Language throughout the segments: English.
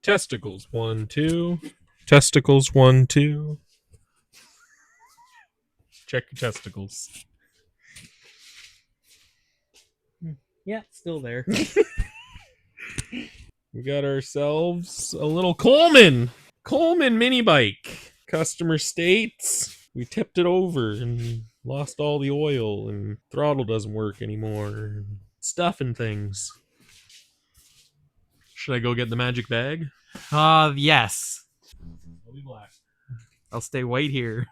Testicles 1, 2. Testicles 1, 2. Check your testicles. Yeah, still there. We got ourselves a little Coleman mini bike. Customer states we tipped it over and lost all the oil and throttle doesn't work anymore. And stuff and things. Should I go get the magic bag? Yes. I'll be black. I'll stay white here.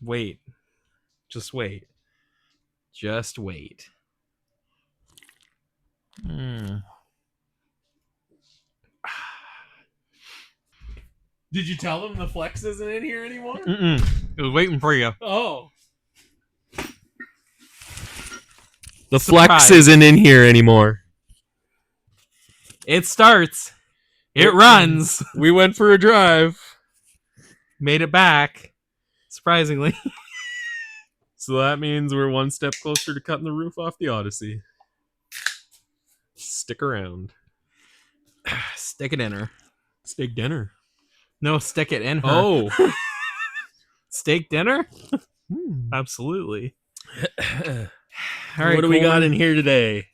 Wait. Just wait. Just wait. Did you tell them the flex isn't in here anymore? It was waiting for you. Oh. The Surprise. flex isn't in here anymore. It starts. It runs. We went for a drive. Made it back. Surprisingly. So that means we're one step closer to cutting the roof off the Odyssey. Stick around. Stick it in her. Steak dinner. No, stick it in her. Oh. Steak dinner? Absolutely. All right, what do we got in here today?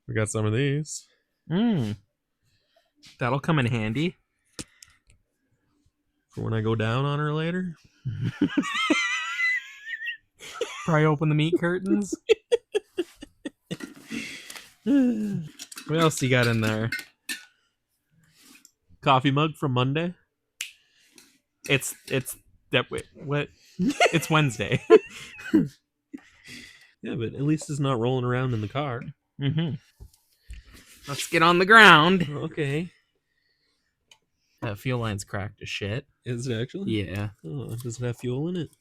We got some of these. That'll come in handy. For when I go down on her later. Probably open the meat curtains. What else you got in there? Coffee mug from Monday. It's what? It's Wednesday. Yeah, but at least it's not rolling around in the car. Let's get on the ground. Okay. That fuel line's cracked as shit. Is it actually? Yeah. Oh, does it have fuel in it?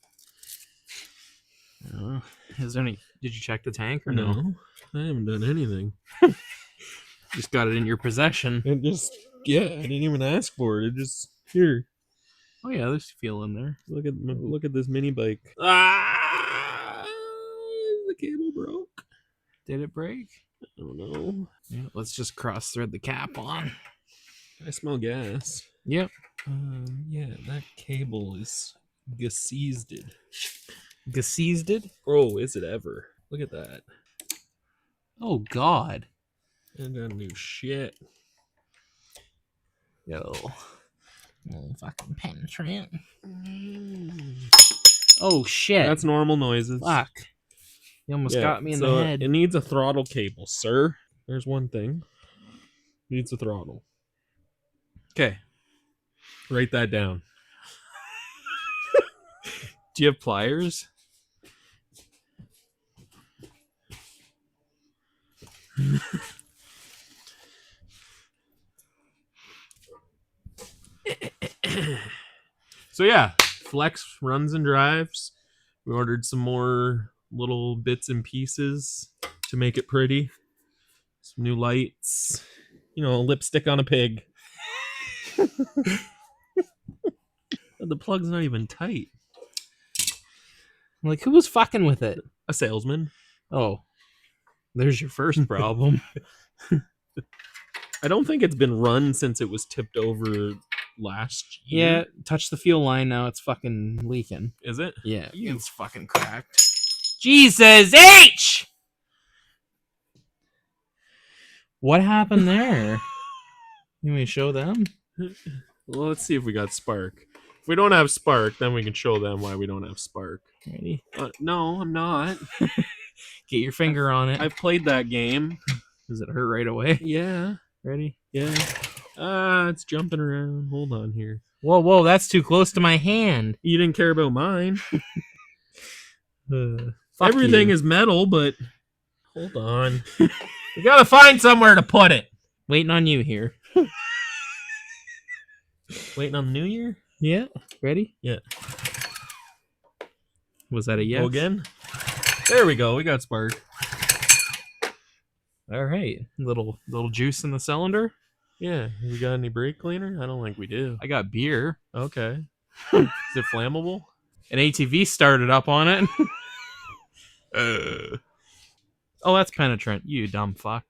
Is there any? Did you check the tank or no? I haven't done anything. Just got it in your possession. It just, yeah, I didn't even ask for it. It just, here. Oh yeah, there's fuel in there. Look at this mini bike. Ah! The cable broke. Did it break? I don't know. Yeah, let's just cross thread the cap on. I smell gas. Yep. Yeah, that cable is gaseezed. Gaseezed? Oh, is it ever? Look at that. Oh God. And that new shit. Yo. Fucking penetrant. Oh shit. That's normal noises. Fuck. You almost got me in the head. It needs a throttle cable, sir. There's one thing. Needs a throttle. Okay. Write that down. Do you have pliers? So yeah, Flex runs and drives. We ordered some more little bits and pieces to make it pretty. Some new lights. You know, lipstick on a pig. The plug's not even tight. Like, who was fucking with it? A salesman. Oh. There's your first problem. I don't think it's been run since it was tipped over last year. Yeah, touch the fuel line now. It's fucking leaking. Is it? Yeah, it's fucking cracked. Jesus H! What happened there? You want me to show them? Well, let's see if we got spark. If we don't have spark, then we can show them why we don't have spark. Ready? No, I'm not. Get your finger on it. I've played that game. Does it hurt right away? Yeah. Ready? Yeah. It's jumping around. Hold on here. Whoa, that's too close to my hand. You didn't care about mine. Everything is metal, but hold on. We gotta find somewhere to put it. Waiting on you here. Waiting on the new year? Yeah. Ready? Yeah. Was that a yes? Go again? There we go. We got spark. All right. Little juice in the cylinder. Yeah. We got any brake cleaner? I don't think we do. I got beer. Okay. Is it flammable? An ATV started up on it. Oh, that's penetrant. You dumb fuck.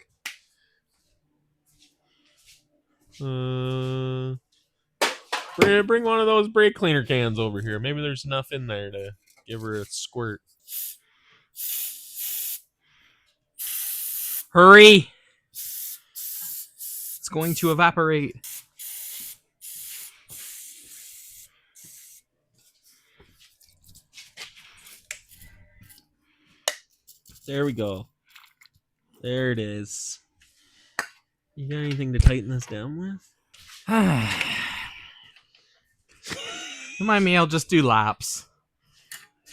Bring one of those brake cleaner cans over here. Maybe there's enough in there to give her a squirt. Hurry! It's going to evaporate. There we go. There it is. You got anything to tighten this down with? Remind me, I'll just do laps.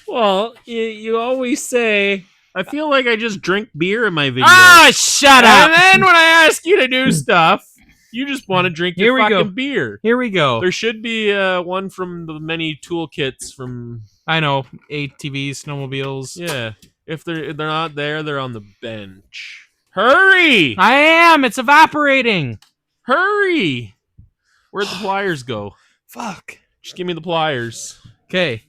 Well, you always say, I feel like I just drink beer in my video. Ah, shut up! And then when I ask you to do stuff, you just want to drink your fucking beer. Here we go. There should be one from the many toolkits from... I know, ATVs, snowmobiles. Yeah. If they're not there, they're on the bench. Hurry! I am! It's evaporating! Hurry! Where'd the pliers go? Fuck. Just give me the pliers. Okay.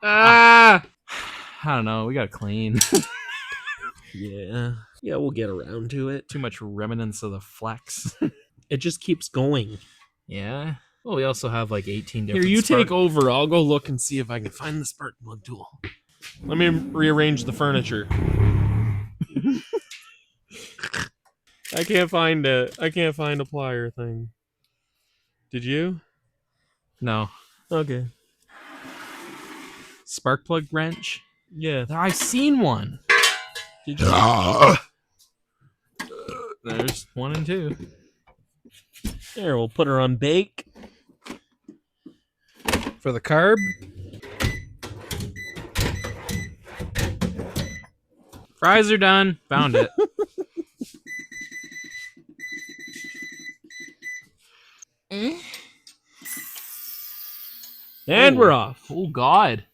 Ah! I don't know, we gotta clean. Yeah, we'll get around to it. Too much remnants of the flex. It just keeps going. Yeah. Well, we also have like 18 different... Here, you take over. I'll go look and see if I can find the spark plug tool. Let me rearrange the furniture. I can't find a plier thing. Did you? No. Okay. Spark plug wrench? Yeah. I've seen one. Did you? There's 1 and 2. There, we'll put her on bake. For the carb? Fries are done. Found it. And we're off. Oh God,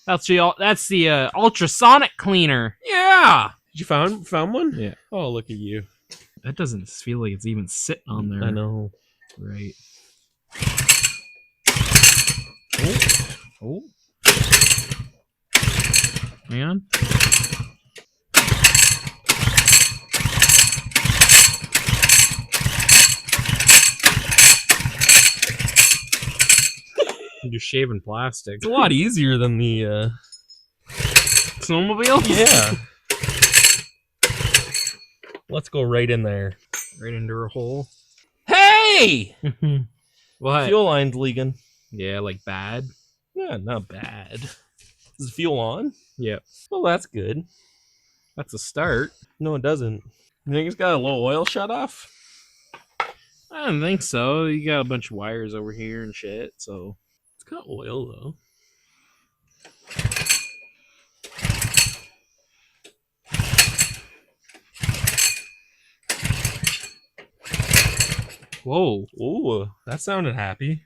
that's the ultrasonic cleaner. Yeah. Did you found one? Yeah. Oh, look at you. That doesn't feel like it's even sitting on there. I know. Right. Oh. Hang on. I'm just shaving plastic. It's a lot easier than the snowmobile? Yeah. Let's go right in there. Right into her hole. Hey! What? Fuel line's leaking. Yeah, like bad. Yeah, not bad. Is the fuel on? Yep. Well, that's good. That's a start. No, it doesn't. You think it's got a low oil shut off? I don't think so. You got a bunch of wires over here and shit, so... It's got oil, though. Whoa. Ooh, that sounded happy.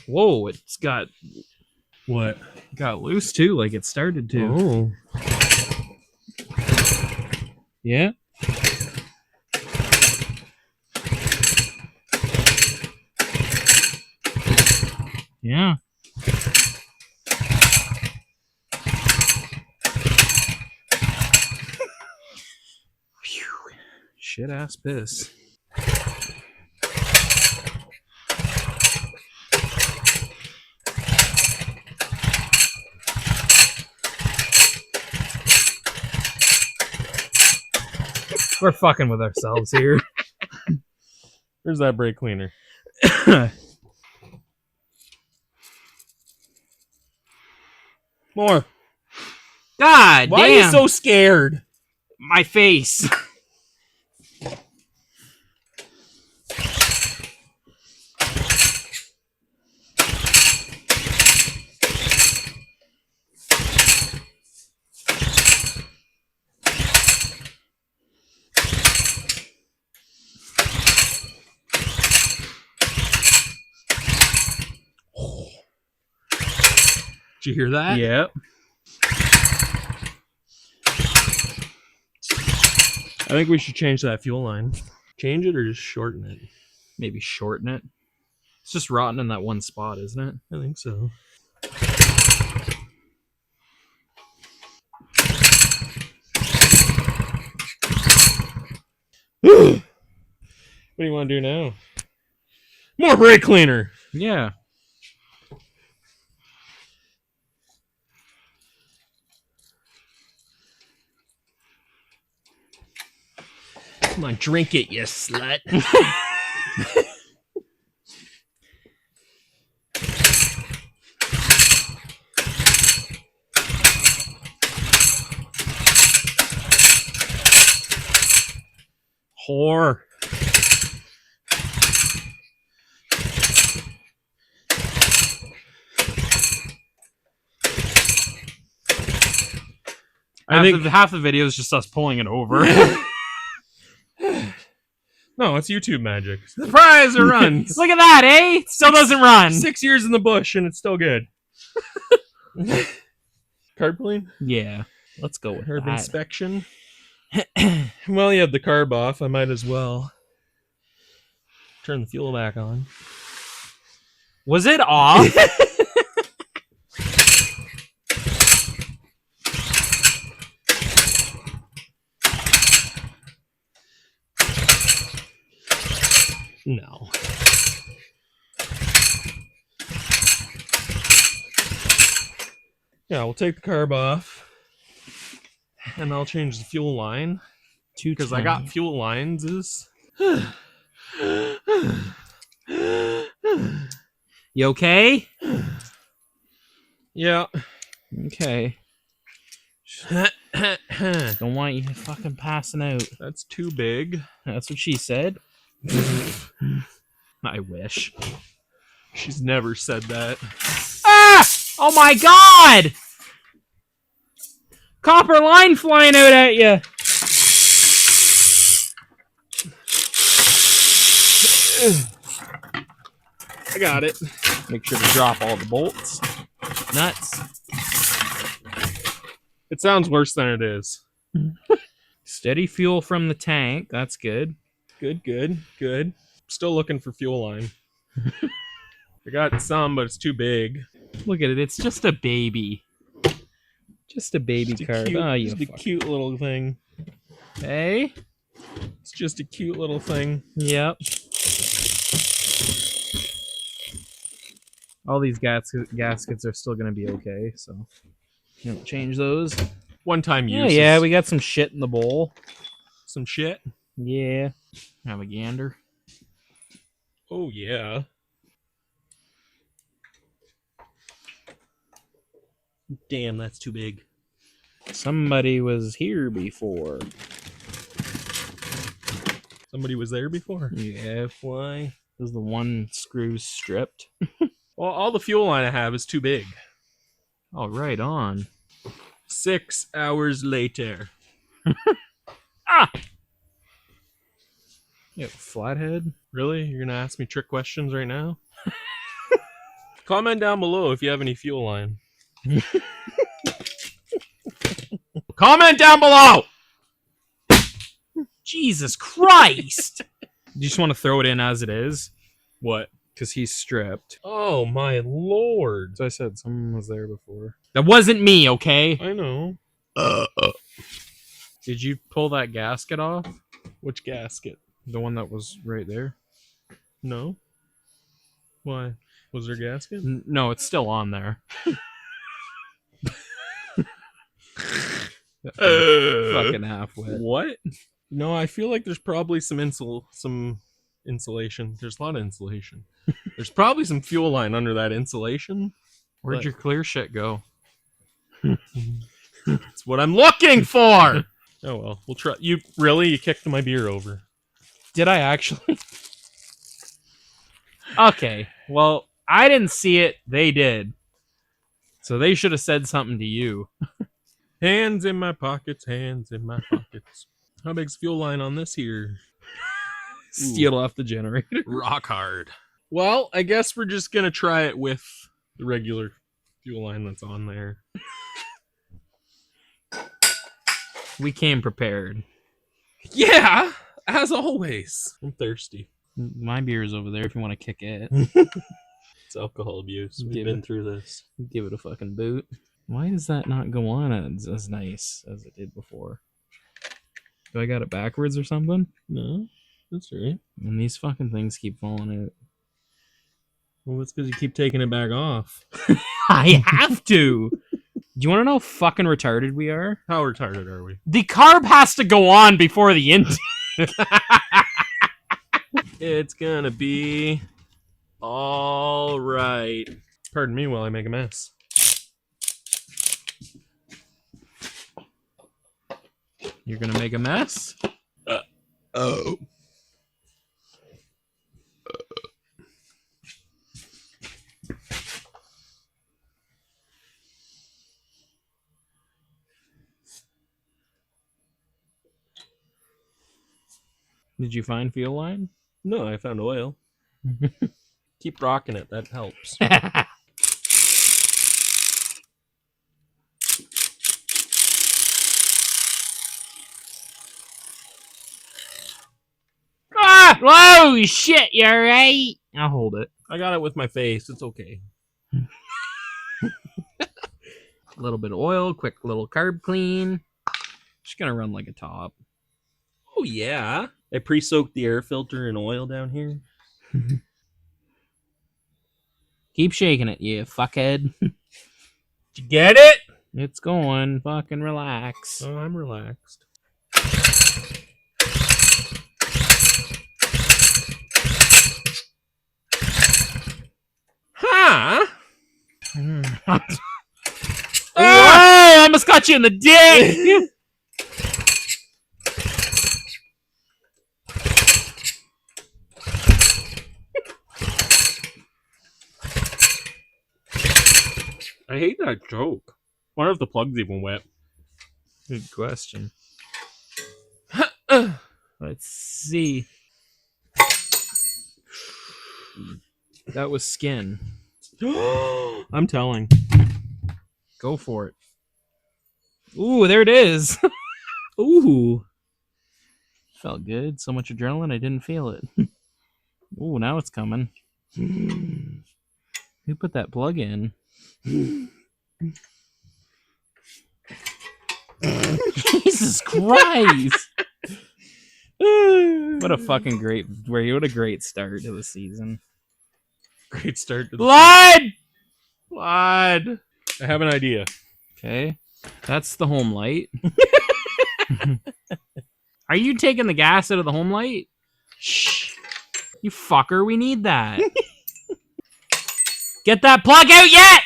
Whoa, it's got What? loose too, like it started to. Oh. Yeah. Yeah. Shit ass piss. We're fucking with ourselves here. Where's that brake cleaner? More. God Why damn. are you so scared? My face. Did you hear that? Yep. I think we should change that fuel line. Change it or just shorten it? Maybe shorten it. It's just rotten in that one spot, isn't it? I think so. What do you want to do now? More brake cleaner. Yeah. Come on, drink it, you slut. Whore. I think half the video is just us pulling it over. No, it's YouTube magic. Surprise! It runs. Look at that, eh? It still doesn't run. 6 years in the bush and it's still good. Carpooling? Yeah. Let's go with Herb that. inspection. Well, you have the carb off. I might as well turn the fuel back on. Was it off? No. Yeah, we'll take the carb off. And I'll change the fuel line. Because I got fuel lines. You okay? Yeah. Okay. Don't want you fucking passing out. That's too big. That's what she said. I wish. She's never said that. Ah! Oh my god! Copper line flying out at you. I got it. Make sure to drop all the bolts. Nuts. It sounds worse than it is. Steady fuel from the tank. That's good. Good, good, good. Still looking for fuel line. I got some, but it's too big. Look at it. It's just a baby. Just a baby Just a carb. cute, Oh, you just a cute little thing. Hey? It's just a cute little thing. Yep. All these gaskets are still going to be okay, so you don't change those. One-time use. Yeah, we got some shit in the bowl. Some shit. Yeah. Have a gander. Oh, yeah. Damn, that's too big. Somebody was here before. Somebody was there before? Yeah. Why? Because the one screw's stripped. Well, all the fuel line I have is too big. Oh, right on. 6 hours later. Ah! Yeah, flathead? Really? You're going to ask me trick questions right now? Comment down below if you have any fuel line. Comment down below! Jesus Christ! You just want to throw it in as it is? What? Because he's stripped. Oh, my lord. So I said someone was there before. That wasn't me, okay? I know. Did you pull that gasket off? Which gasket? The one that was right there? No. Why? Was there a gasket? No, it's still on there. Fucking half wet. What? No, I feel like there's probably some insulation. There's a lot of insulation. There's probably some fuel line under that insulation. Where'd But- your clear shit go? That's what I'm looking for. Oh well, we'll try. You kicked my beer over. Did I actually? Okay, well, I didn't see it. They did. So they should have said something to you. Hands in my pockets, hands in my pockets. How big's fuel line on this here? Steal off the generator. Rock hard. Well, I guess we're just gonna try it with the regular fuel line that's on there. We came prepared. Yeah, as always. I'm thirsty. My beer is over there if you want to kick it. It's alcohol abuse. We've Give been it- through this. Give it a fucking boot. Why does that not go on as nice as it did before? Do I got it backwards or something? No, that's right. And these fucking things keep falling out. Well, it's because you keep taking it back off. I have to! Do you want to know how fucking retarded we are? How retarded are we? The carb has to go on before the intake. It's gonna be all right. Pardon me while I make a mess. You're gonna make a mess? Oh. Did you find fuel line? No, I found oil. Keep rocking it. That helps. Ah! Whoa, shit, you alright? I'll hold it. I got it with my face. It's okay. A little bit of oil, quick little carb clean. Just gonna run like a top. Oh, yeah. I pre-soaked the air filter in oil down here. Keep shaking it, you fuckhead. Did you get it? It's going. Fucking relax. Oh, I'm relaxed. Huh? Oh, I almost got you in the dick! I hate that joke. Wonder if the plug's even wet. Good question. Let's see. That was skin. I'm telling. Go for it. Ooh, there it is. Ooh. Felt good. So much adrenaline, I didn't feel it. Ooh, now it's coming. Who put that plug in? Jesus Christ! What a fucking great, what a great start to the season. Great start to the Blood! Blood. I have an idea. Okay, that's the home light. Are you taking the gas out of the home light? Shh. You fucker, we need that. Get that plug out yet!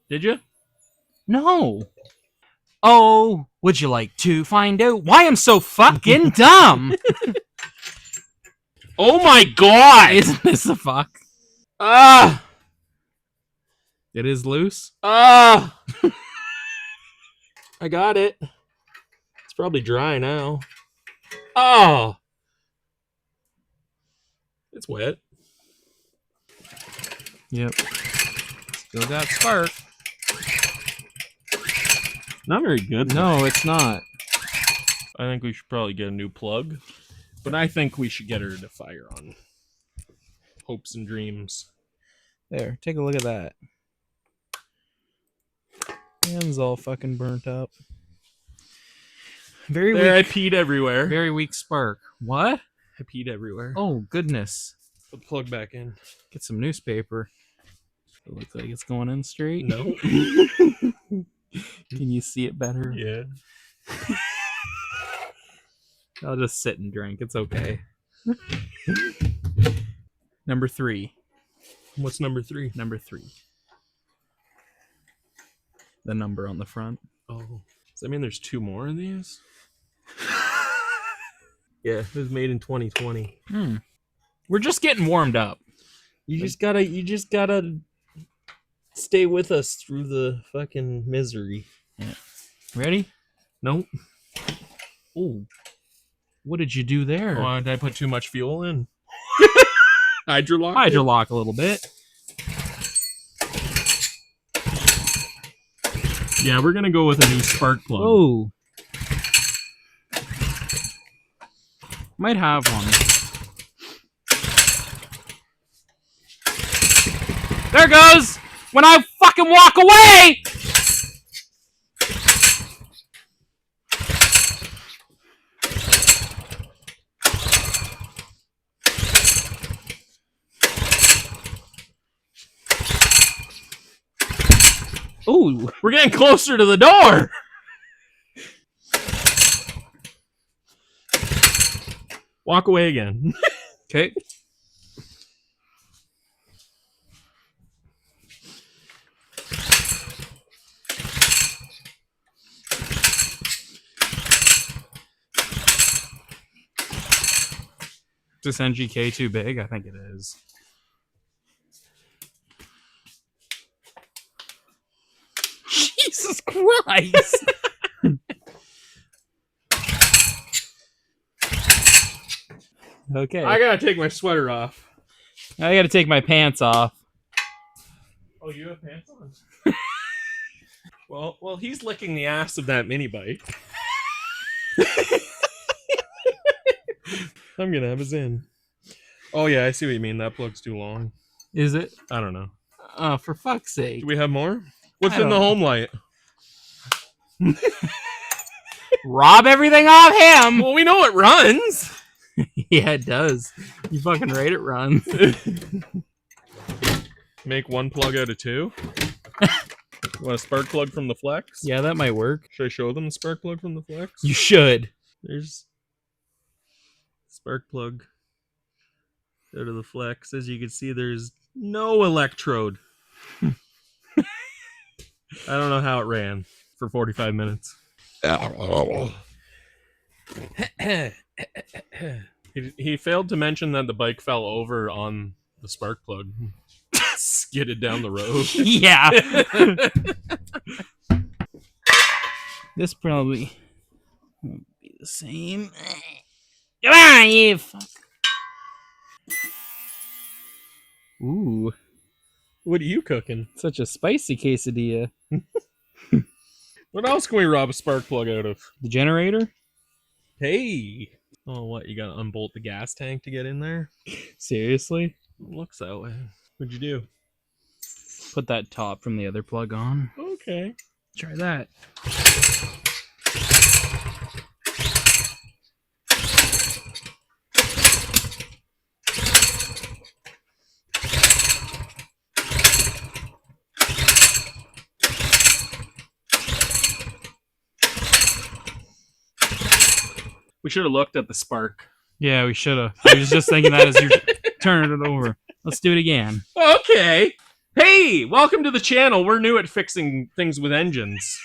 Did you? No. Oh, would you like to find out why I'm so fucking dumb? Oh my god! Isn't this a fuck? Ah! It is loose. Ah! I got it. It's probably dry now. Oh! It's wet. Yep. Still got spark. Not very good. No, it's not. I think we should probably get a new plug. But I think we should get her to fire on. Hopes and dreams. There, take a look at that. Hands all fucking burnt up. Very There, I weak. peed everywhere. Very weak spark. What? I peed everywhere. Oh, goodness. Put the plug back in. Get some newspaper. It looks like it's going in straight. No. Can you see it better? Yeah. I'll just sit and drink. It's okay. Number 3. What's number 3? Number 3. The number on the front. Oh. Does that mean there's 2 more of these? Yeah, it was made in 2020. We're just getting warmed up. You just gotta stay with us through the fucking misery. Yeah. Ready? Nope. Oh. What did you do there? Oh, did I put too much fuel in? Hydrolock? Hydrolock a little bit. Yeah, we're gonna go with a new spark plug. Oh. Might have one. There it goes! When I fucking walk away! Ooh, We're getting closer to the door. Walk away again. okay. Is this NGK too big? I think it is. Jesus Christ! Okay. I gotta take my sweater off. I gotta take my pants off. Oh, you have pants on? well, he's licking the ass of that mini bike. I'm gonna have his in. Oh yeah, I see what you mean. That plug's too long. Is it? I don't know. Oh, for fuck's sake. Do we have more? What's I in the don't know. home light? Rob everything off him! Well, we know it runs. Yeah, it does. You fucking right, it runs. Make one plug out of two. Want a spark plug from the Flex? Yeah, that might work. Should I show them the spark plug from the Flex? You should. There's spark plug out of the Flex. As you can see, there's no electrode. I don't know how it ran for 45 minutes. He failed to mention that the bike fell over on the spark plug. Skidded down the road. Yeah. This probably won't be the same. Come on, you fuck. Ooh, What are you cooking? such a spicy quesadilla. What else can we rob a spark plug out of? The generator? Hey! Oh, what? You gotta unbolt the gas tank to get in there? Seriously? Looks that way. What'd you do? Put that top from the other plug on. Okay. Try that. We should have looked at the spark. Yeah, we should have. I was just thinking that as you're turning it over. Let's do it again. Okay. Hey, welcome to the channel. We're new at fixing things with engines.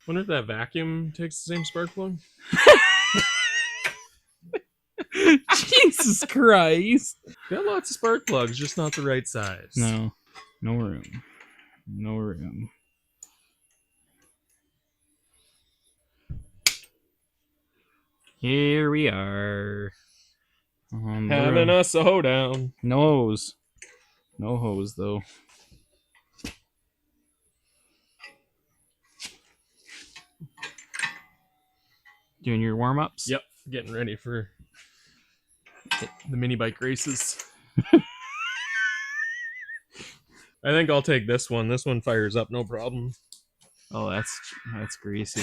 Wonder if that vacuum takes the same spark plug? Jesus Christ. Got lots of spark plugs, just not the right size. No. No room. No room. Here we are. On the Having road. a hoedown. No hose. No hose, though. Doing your warm-ups? Yep, getting ready for the mini bike races. I think I'll take this one. This one fires up, no problem. Oh, that's greasy.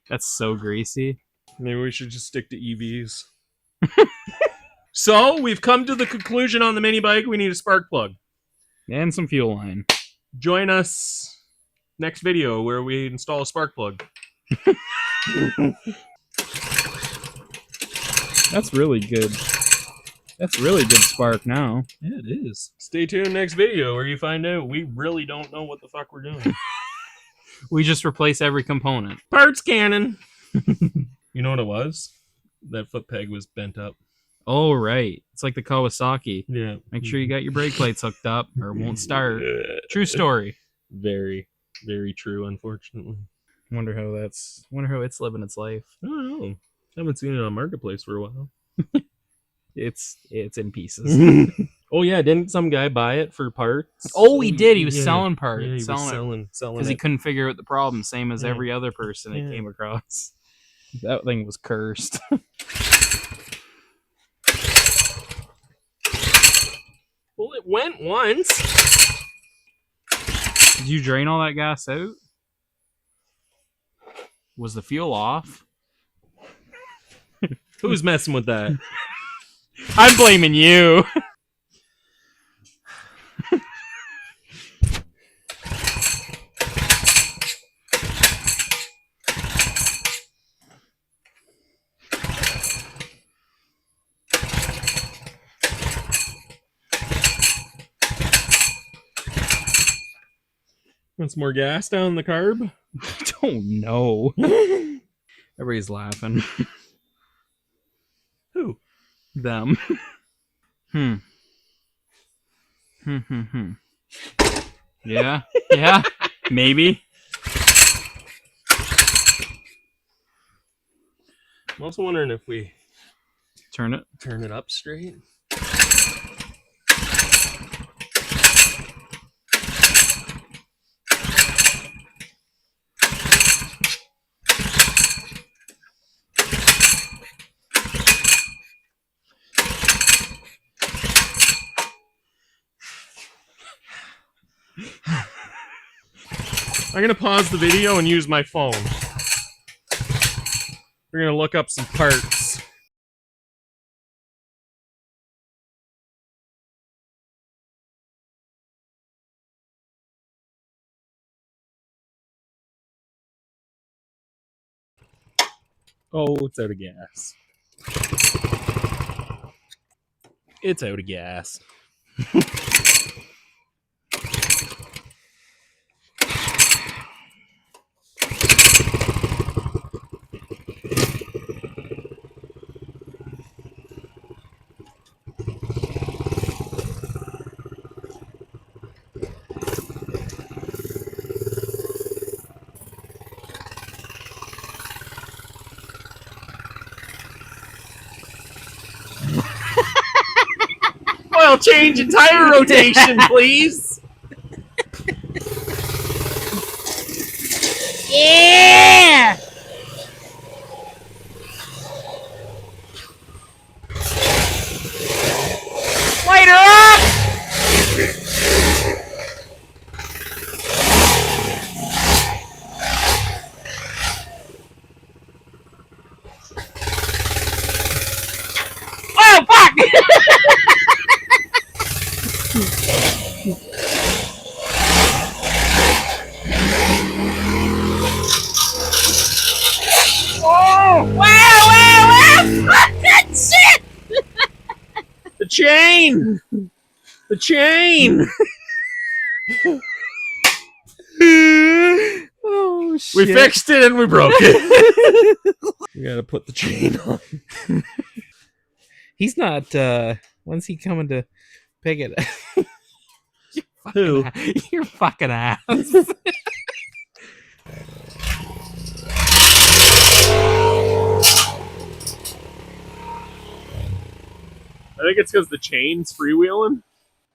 That's so greasy. Maybe we should just stick to EVs. So, we've come to the conclusion on the mini bike. We need a spark plug. And some fuel line. Join us next video where we install a spark plug. That's really good. That's really good spark now. Yeah, it is. Stay tuned next video where you find out we really don't know what the fuck we're doing. We just replace every component. Parts cannon. You know what it was? That foot peg was bent up. Oh, right. It's like the Kawasaki. Yeah. Make sure you got your brake plates hooked up or it won't start. True story. Very, very true, unfortunately. Wonder how it's living its life. I don't know. Haven't seen it on Marketplace for a while. It's in pieces. Oh yeah, didn't some guy buy it for parts? Oh, he did. He was Yeah. selling parts. Yeah, he was selling selling because he it. couldn't figure out the problem, same as Yeah. every other person he Yeah. came across. That thing was cursed. went once. Did you drain all that gas out? Was the fuel off? Who's messing with that? I'm blaming you. Want some more gas down the carb? I don't know. Everybody's laughing. Who? Them. Yeah. Yeah. Maybe. I'm also wondering if we Turn it. turn it up straight. I'm gonna pause the video and use my phone. We're gonna look up some parts. Oh, it's out of gas. It's out of gas. Oil change and tire rotation, please. Yeah! Light her up! Oh, fuck! Oh! Wow! Fuck that shit! The chain! The chain! Oh shit. We fixed it and we broke it. We gotta put the chain on. He's not when's he coming to pick it? Who? You're fucking ass. I think it's because the chain's freewheeling.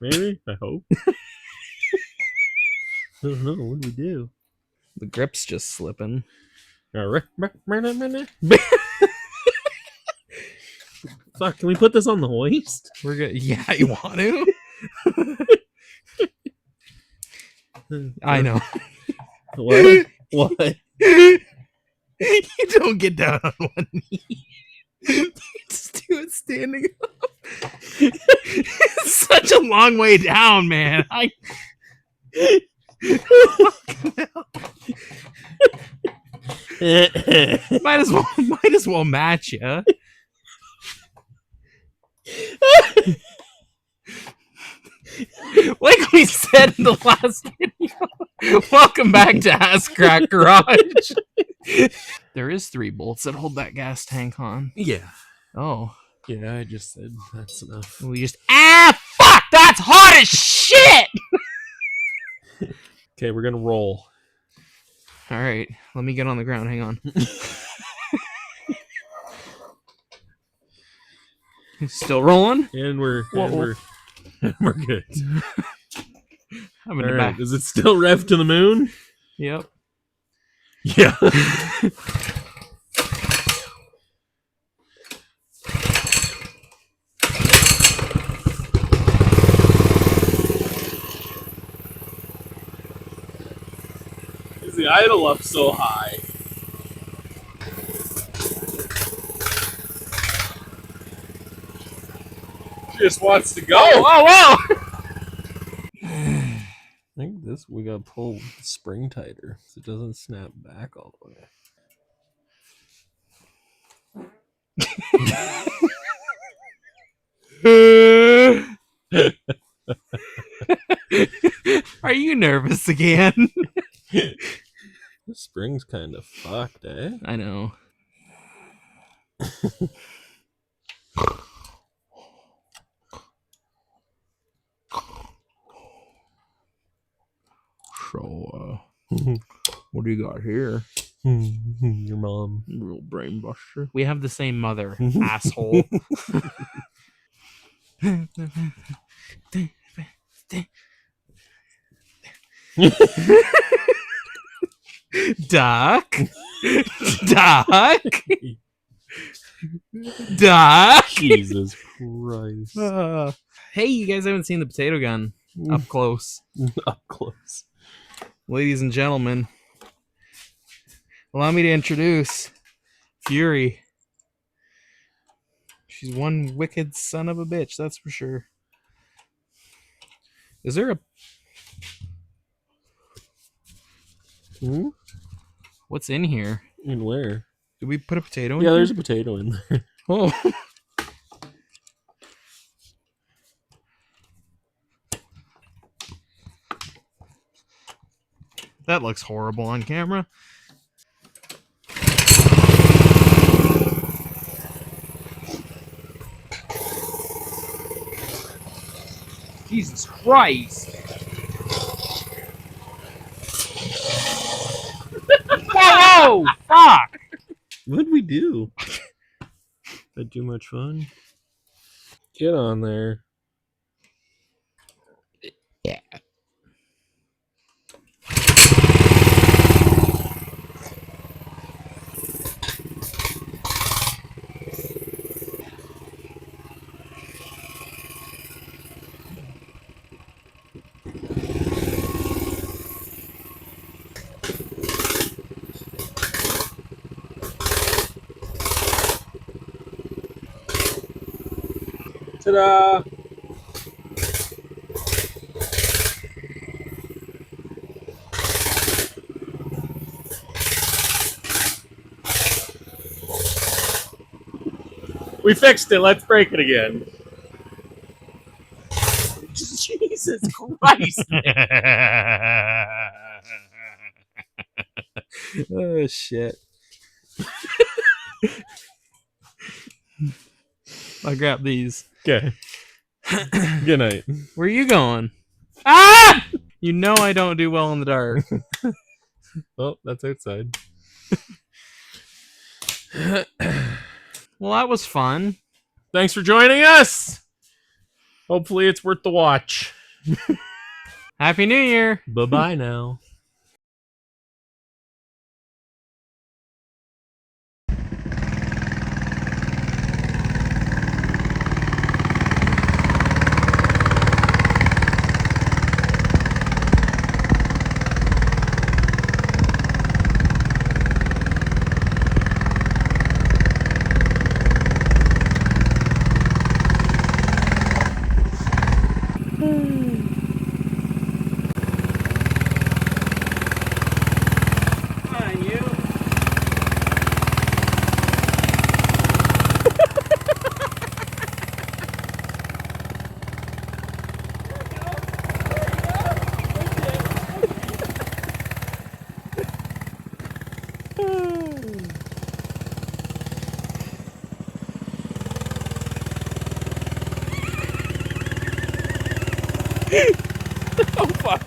Maybe. I hope. I don't know. What do we do? The grip's just slipping. Fuck, can we put this on the hoist? We're good. Yeah, you want to? I know. What? What? You don't get down on one knee. You just do it standing up. It's such a long way down, man. Might as well match you. Like we said in the last video, welcome back to Ass Crack Garage. There is 3 bolts that hold that gas tank on. Yeah. Oh. Yeah, I just said that's enough. We just fuck! That's hot as shit! Okay, we're gonna roll. Alright, let me get on the ground, hang on. Still rolling? And we're Whoa. we're good. I'm in All the right, back. is it still rev to the moon? Yep. Yeah. idle up so high? She just wants to go. Whoa! I think this we gotta pull the spring tighter so it doesn't snap back all the way. Are you nervous again? This spring's kind of fucked, eh? I know. So, what do you got here? Your mom. Real brain buster. We have the same mother, asshole. Duck. Duck. Duck. Jesus Christ. Hey, you guys haven't seen the potato gun up close. Up close. Ladies and gentlemen, allow me to introduce Fury. She's one wicked son of a bitch, that's for sure. Is there a... What's in here? In where? Did we put a potato in Yeah, here? there's a potato in there. Oh. That looks horrible on camera. Jesus Christ! Whoa! Fuck! What'd we do? Had too much fun? Get on there. Yeah. Ta-da! We fixed it. Let's break it again. Jesus Christ! Oh, shit. I'll grab these. Okay. Good night. Where are you going? Ah! You know I don't do well in the dark. Oh, that's outside. Well, that was fun. Thanks for joining us. Hopefully it's worth the watch. Happy New Year. Bye-bye now. Oh fuck.